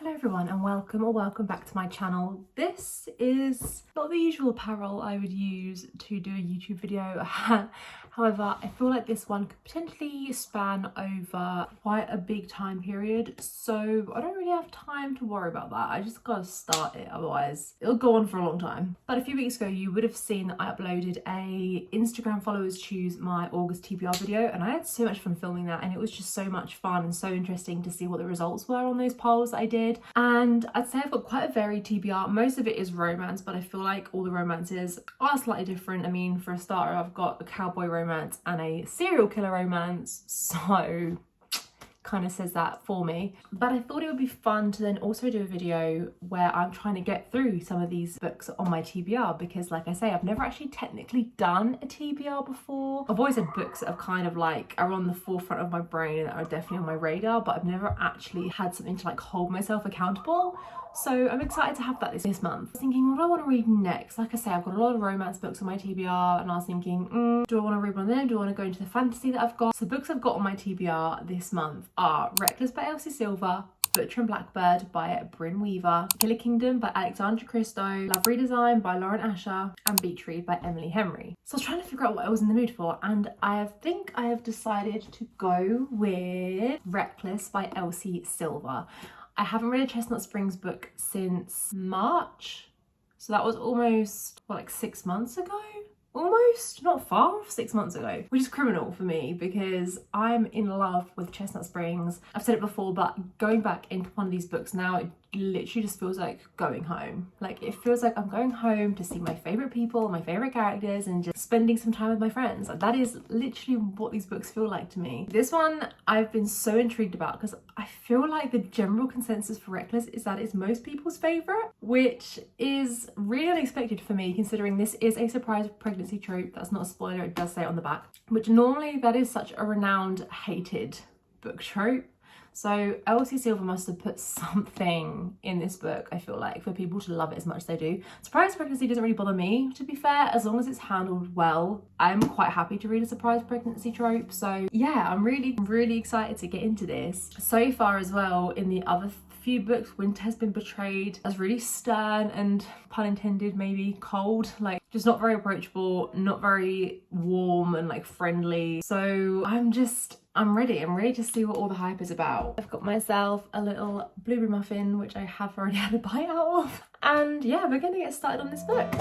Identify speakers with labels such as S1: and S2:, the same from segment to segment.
S1: Hello everyone and welcome back to my channel. This is not the usual apparel I would use to do a YouTube video. However, I feel like this one could potentially span over quite a big time period, so I don't really have time to worry about that. I just gotta start it, otherwise it'll go on for a long time. But a few weeks ago you would have seen that I uploaded a Instagram followers choose my August TBR video, and I had so much fun filming that, and it was just so much fun and so interesting to see what the results were on those polls that I did. And I'd say I've got quite a varied TBR. Most of it is romance, but I feel like all the romances are slightly different. I mean, for a starter, I've got a cowboy romance and a serial killer romance, so kind of says that for me. But I thought it would be fun to then also do a video where I'm trying to get through some of these books on my TBR, because like I say, I've never actually technically done a TBR before. I've always had books that have kind of like are on the forefront of my brain and that are definitely on my radar, but I've never actually had something to like hold myself accountable. So I'm excited to have that this month. I was thinking, what do I want to read next? Like I say, I've got a lot of romance books on my TBR, and I was thinking, do I want to read one of them? Do I want to go into the fantasy that I've got? So the books I've got on my TBR this month are Reckless by Elsie Silver, Butcher and Blackbird by Bryn Weaver, Killer Kingdom by Alexandra Christo, Love Redesign by Lauren Asher, and Beach Read by Emily Henry. So I was trying to figure out what I was in the mood for, and I think I have decided to go with Reckless by Elsie Silver. I haven't read a Chestnut Springs book since March, so that was almost, what, like 6 months ago? Almost, not far off 6 months ago, which is criminal for me because I'm in love with Chestnut Springs. I've said it before, but going back into one of these books now, it literally just feels like going home. Like, it feels like I'm going home to see my favorite people, my favorite characters, and just spending some time with my friends. Like, that is literally what these books feel like to me. This one I've been so intrigued about because I feel like the general consensus for Reckless is that it's most people's favorite, which is really unexpected for me considering this is a surprise pregnancy trope. That's not a spoiler, it does say it on the back, which normally that is such a renowned hated book trope. So Elsie Silver must have put something in this book, I feel like, for people to love it as much as they do. Surprise pregnancy doesn't really bother me, to be fair, as long as it's handled well. I'm quite happy to read a surprise pregnancy trope. So yeah, I'm really excited to get into this. So far as well, in the other few books, Winter has been portrayed as really stern and, pun intended, maybe cold, like just not very approachable, not very warm and like friendly. So I'm ready to see what all the hype is about. I've got myself a little blueberry muffin, which I have already had a bite out of. And yeah, we're gonna get started on this book.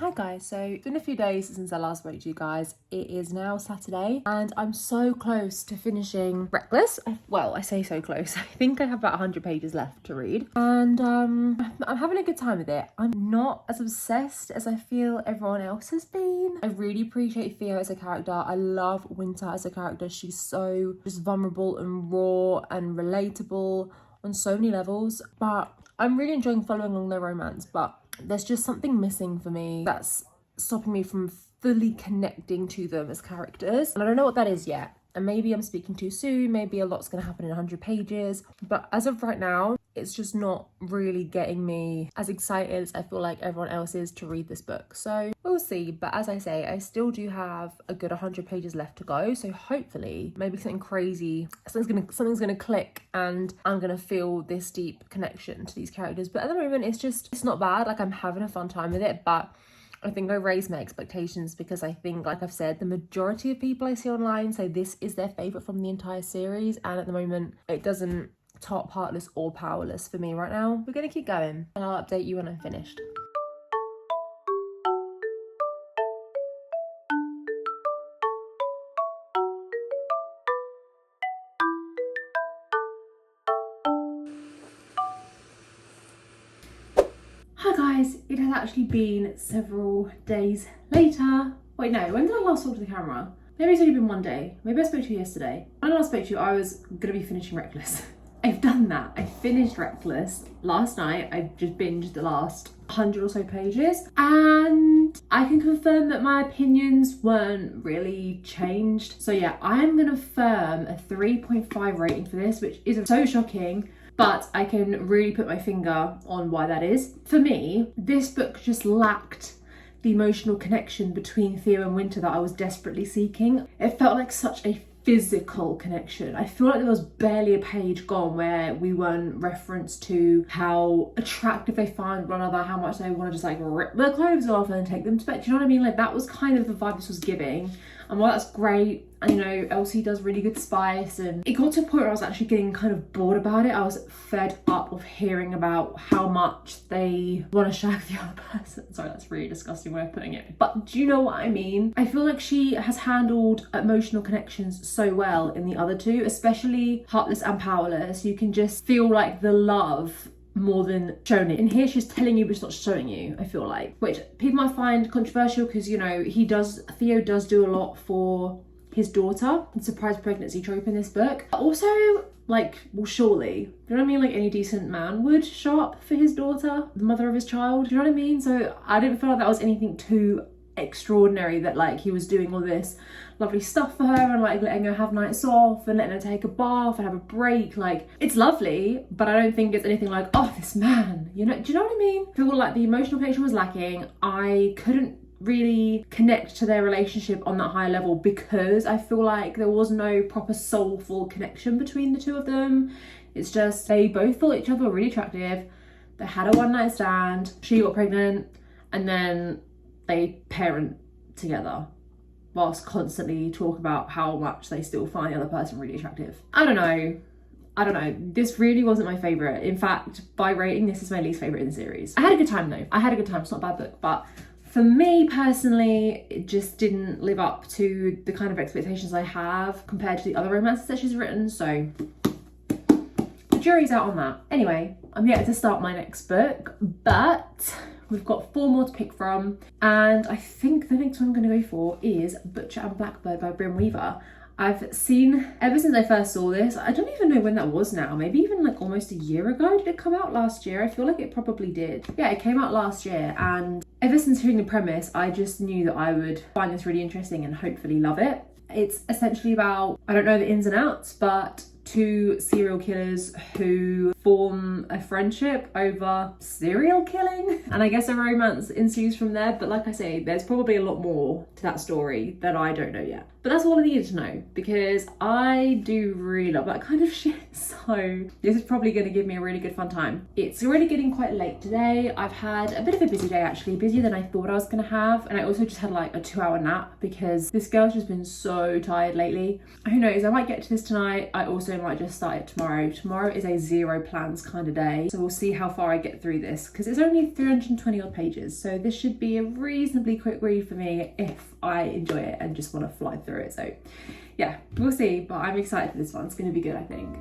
S1: Hi guys, so it's been a few days since I last spoke to you guys. It is now Saturday and I'm so close to finishing Reckless. Well, I say so close. I think I have about 100 pages left to read, and I'm having a good time with it. I'm not as obsessed as I feel everyone else has been. I really appreciate Theo as a character. I love Winter as a character. She's so just vulnerable and raw and relatable on so many levels, but I'm really enjoying following along their romance, but there's just something missing for me that's stopping me from fully connecting to them as characters. And I don't know what that is yet. And maybe I'm speaking too soon, maybe a lot's going to happen in 100 pages. But as of right now, it's just not really getting me as excited as I feel like everyone else is to read this book. So we'll see. But as I say, I still do have a good 100 pages left to go. So hopefully maybe something crazy, something's gonna click and I'm gonna feel this deep connection to these characters. But at the moment, it's not bad. Like, I'm having a fun time with it, but I think I raised my expectations because I think, like I've said, the majority of people I see online say this is their favourite from the entire series, and at the moment it doesn't top Heartless or Powerless for me right now. We're gonna keep going and I'll update you when I'm finished. Hi guys, it has actually been several days later. Wait, no, when did I last talk to the camera? Maybe it's only been one day. Maybe I spoke to you yesterday. When I last spoke to you, I was gonna be finishing Reckless. I've done that. I finished Reckless last night. I just binged the last 100 or so pages, and I can confirm that my opinions weren't really changed. So yeah, I'm gonna firm a 3.5 rating for this, which is so shocking, but I can really put my finger on why that is. For me, this book just lacked the emotional connection between Theo and Winter that I was desperately seeking. It felt like such a physical connection. I feel like there was barely a page gone where we weren't referenced to how attractive they find one another, how much they want to just like rip their clothes off and take them to bed. Do you know what I mean? Like, that was kind of the vibe this was giving. And while that's great, and you know, Elsie does really good spice, and it got to a point where I was actually getting kind of bored about it. I was fed up of hearing about how much they want to shag the other person. Sorry, that's a really disgusting way of putting it, but do you know what I mean? I feel like she has handled emotional connections so well in the other two, especially Heartless and Powerless. You can just feel like the love more than shown it. In here, she's telling you but she's not showing you, I feel like, which people might find controversial because, you know, Theo does do a lot for his daughter, the surprise pregnancy trope in this book. But also, like, well, surely, you know what I mean? Like, any decent man would show up for his daughter, the mother of his child, do you know what I mean? So I didn't feel like that was anything too extraordinary, that like he was doing all this lovely stuff for her and like letting her have nights off and letting her take a bath and have a break. Like, it's lovely, but I don't think it's anything like, oh, this man, you know, do you know what I mean? I feel like the emotional connection was lacking. I couldn't really connect to their relationship on that high level because I feel like there was no proper soulful connection between the two of them. It's just they both thought each other were really attractive. They had a one night stand, she got pregnant, and then they parent together whilst constantly talk about how much they still find the other person really attractive. I don't know. This really wasn't my favourite. In fact, by rating, this is my least favourite in the series. I had a good time though. I had a good time. It's not a bad book, but for me personally, it just didn't live up to the kind of expectations I have compared to the other romances that she's written. So the jury's out on that. Anyway, I'm yet to start my next book, but we've got 4 more to pick from, and I think the next one I'm going to go for is Butcher and Blackbird by Bryn Weaver. I've seen, ever since I first saw this, I don't even know when that was now, maybe even like almost a year ago. Did it come out last year? I feel like it probably did. Yeah, it came out last year, and ever since hearing the premise, I just knew that I would find this really interesting and hopefully love it. It's essentially about, I don't know the ins and outs, but 2 serial killers who form a friendship over serial killing, and I guess a romance ensues from there. But like I say, there's probably a lot more to that story that I don't know yet, but that's all I needed to know because I do really love that kind of shit. So this is probably going to give me a really good fun time. It's already getting quite late today. I've had a bit of a busy day, actually, busier than I thought I was going to have, and I also just had like a 2-hour nap because this girl's just been so tired lately. Who knows, I might get to this tonight. I also might just start it tomorrow. Tomorrow is a zero plans kind of day, so we'll see how far I get through this because it's only 320 odd pages, so this should be a reasonably quick read for me if I enjoy it and just want to fly through it. So yeah, we'll see, but I'm excited for this one. It's going to be good, I think.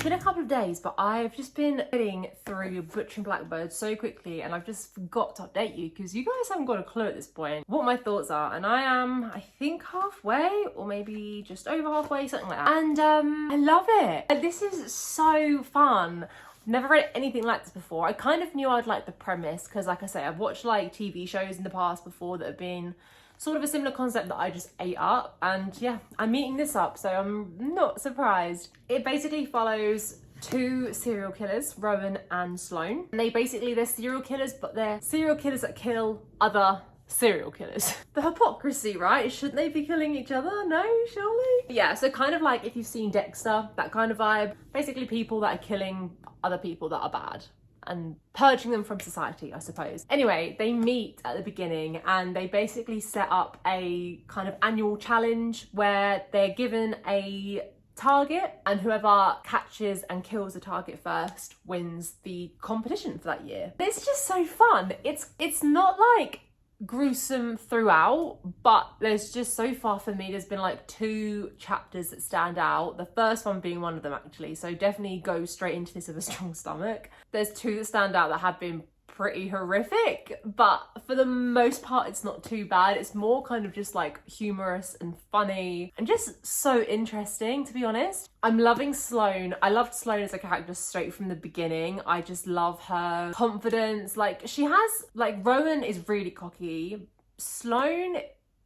S1: been a couple of days, but I've just been getting through Butcher and Blackbird so quickly, and I've just forgot to update you because you guys haven't got a clue at this point what my thoughts are. And I am, I think, halfway, or maybe just over halfway, something like that. And I love it. This is so fun. Never read anything like this before. I kind of knew I'd like the premise because, like I say, I've watched like TV shows in the past before that have been sort of a similar concept that I just ate up, and yeah, I'm eating this up, so I'm not surprised. It basically follows two serial killers, Rowan and Sloane. And they're serial killers, but they're serial killers that kill other serial killers. The hypocrisy, right? Shouldn't they be killing each other? No, surely? Yeah, so kind of like if you've seen Dexter, that kind of vibe. Basically people that are killing other people that are bad and purging them from society, I suppose. Anyway, they meet at the beginning and they basically set up a kind of annual challenge where they're given a target, and whoever catches and kills the target first wins the competition for that year. It's just so fun. It's not like gruesome throughout, but there's just so far for me, there's been like 2 chapters that stand out, the first one being one of them actually, so definitely go straight into this with a strong stomach. There's 2 that stand out that have been pretty horrific, but for the most part it's not too bad. It's more kind of just like humorous and funny and just so interesting, to be honest. I'm loving Sloane. I loved Sloane as a character straight from the beginning. I just love her confidence. Like, she has, like, Rowan is really cocky. Sloane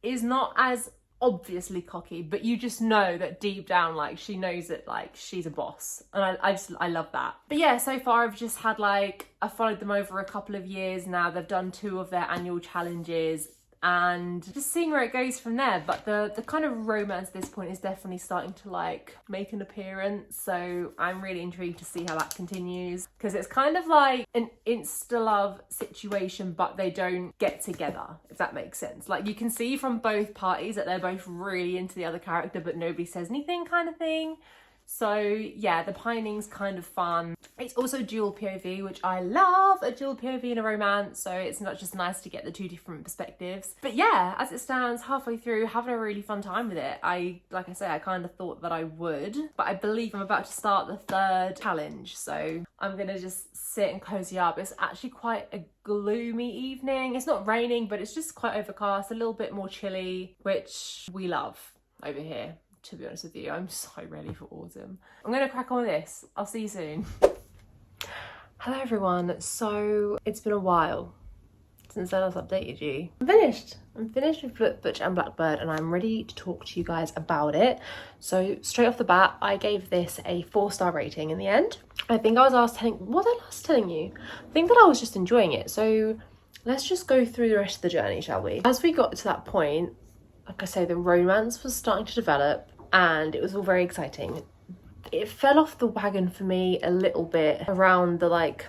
S1: is not as obviously cocky, but you just know that deep down, like, she knows that, like, she's a boss, and I love that. But yeah, so far I've just had, like, I've followed them over a couple of years now. They've done 2 of their annual challenges and just seeing where it goes from there. But the kind of romance at this point is definitely starting to like make an appearance, so I'm really intrigued to see how that continues, because it's kind of like an insta-love situation, but they don't get together, if that makes sense. Like, you can see from both parties that they're both really into the other character, but nobody says anything, kind of thing. So yeah, the pining's kind of fun. It's also dual POV, which I love, a dual POV in a romance, so it's not just nice to get the 2 different perspectives. But yeah, as it stands, halfway through, having a really fun time with it. Like I say, I kind of thought that I would, but I believe I'm about to start the 3rd challenge, so I'm gonna just sit and cozy up. It's actually quite a gloomy evening. It's not raining, but it's just quite overcast, a little bit more chilly, which we love over here. To be honest with you, I'm so ready for autumn. I'm gonna crack on with this. I'll see you soon. Hello everyone. So it's been a while since I last updated you. I'm finished with Butch and Blackbird, and I'm ready to talk to you guys about it. So straight off the bat, I gave this a 4-star rating in the end. I think I was last telling you? I think that I was just enjoying it. So let's just go through the rest of the journey, shall we? As we got to that point, like I say, the romance was starting to develop and it was all very exciting. It fell off the wagon for me a little bit around the like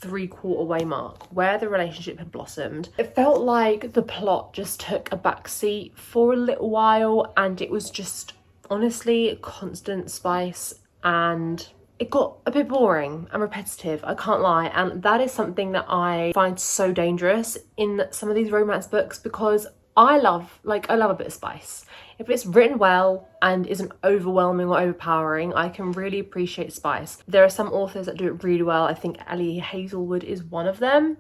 S1: 3/4 way mark, where the relationship had blossomed. It felt like the plot just took a backseat for a little while, and it was just honestly constant spice, and it got a bit boring and repetitive, I can't lie. And that is something that I find so dangerous in some of these romance books, because I love a bit of spice. If it's written well and isn't overwhelming or overpowering, I can really appreciate spice. There are some authors that do it really well. I think Ellie Hazelwood is one of them.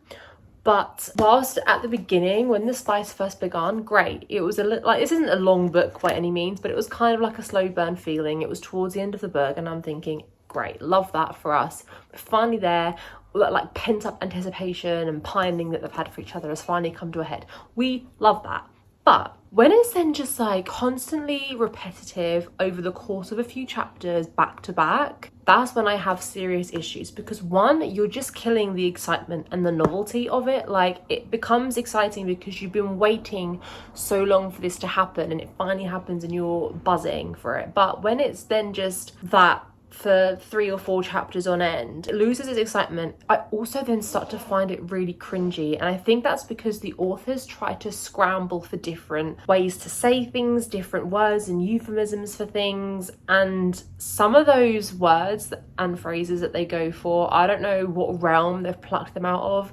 S1: But whilst at the beginning, when the spice first began, great. It was a little, like, this isn't a long book by any means, but it was kind of like a slow burn feeling. It was towards the end of the book, and I'm thinking, great, love that for us. We're finally there. Like, pent up anticipation and pining that they've had for each other has finally come to a head. We love that. But when it's then just like constantly repetitive over the course of a few chapters back to back, that's when I have serious issues, because one, you're just killing the excitement and the novelty of it. Like, it becomes exciting because you've been waiting so long for this to happen, and it finally happens and you're buzzing for it. But when it's then just that for 3 or 4 chapters on end, it loses its excitement. I also then start to find it really cringy, and I think that's because the authors try to scramble for different ways to say things, different words and euphemisms for things, and some of those words and phrases that they go for, I don't know what realm they've plucked them out of,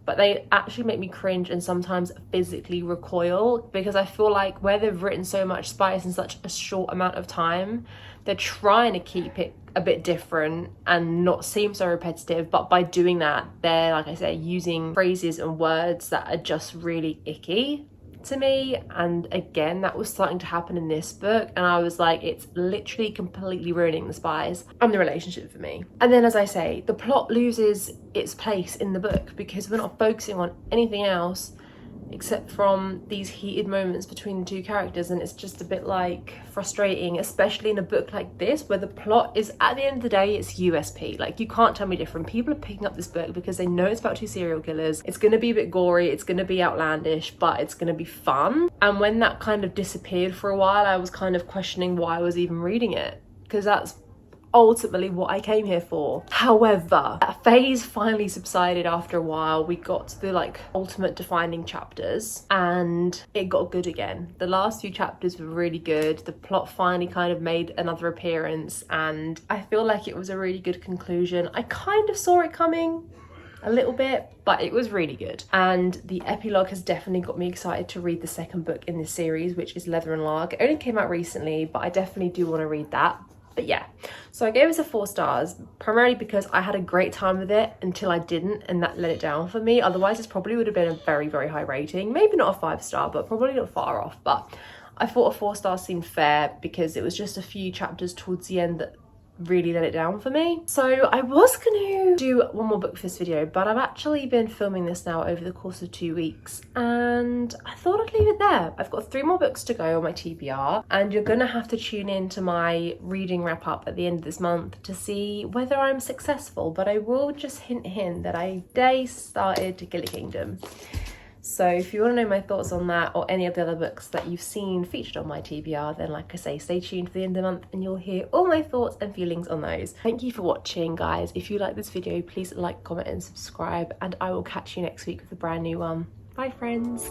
S1: but they actually make me cringe and sometimes physically recoil, because I feel like where they've written so much spice in such a short amount of time, they're trying to keep it a bit different and not seem so repetitive, but by doing that, they're, like I say, using phrases and words that are just really icky to me. And again, that was starting to happen in this book, and I was like, it's literally completely ruining the spice and the relationship for me. And then, as I say, the plot loses its place in the book because we're not focusing on anything else except from these heated moments between the two characters, and it's just a bit like frustrating, especially in a book like this where the plot is, at the end of the day, it's USP. Like, you can't tell me different. People are picking up this book because they know it's about two serial killers. It's going to be a bit gory, it's going to be outlandish, but it's going to be fun. And when that kind of disappeared for a while, I was kind of questioning why I was even reading it, because that's ultimately what I came here for. However, that phase finally subsided after a while. We got to the like ultimate defining chapters and it got good again. The last few chapters were really good. The plot finally kind of made another appearance and I feel like it was a really good conclusion. I kind of saw it coming a little bit, but it was really good. And the epilogue has definitely got me excited to read the second book in this series, which is Leather and Lark. It only came out recently, but I definitely do want to read that. But yeah, so I gave it a 4 stars, primarily because I had a great time with it until I didn't, and that let it down for me. Otherwise, this probably would have been a very, very high rating. Maybe not a 5-star, but probably not far off. But I thought a 4 stars seemed fair because it was just a few chapters towards the end that really let it down for me. So I was gonna do one more book for this video, but I've actually been filming this now over the course of 2 weeks and I thought I'd leave it there. I've got 3 more books to go on my TBR and you're gonna have to tune in to my reading wrap up at the end of this month to see whether I'm successful, but I will just hint that I started To Kill a Kingdom. So if you want to know my thoughts on that or any of the other books that you've seen featured on my TBR, then like I say, stay tuned for the end of the month and you'll hear all my thoughts and feelings on those. Thank you for watching, guys. If you like this video, please like, comment and subscribe, and I will catch you next week with a brand new one. Bye, friends.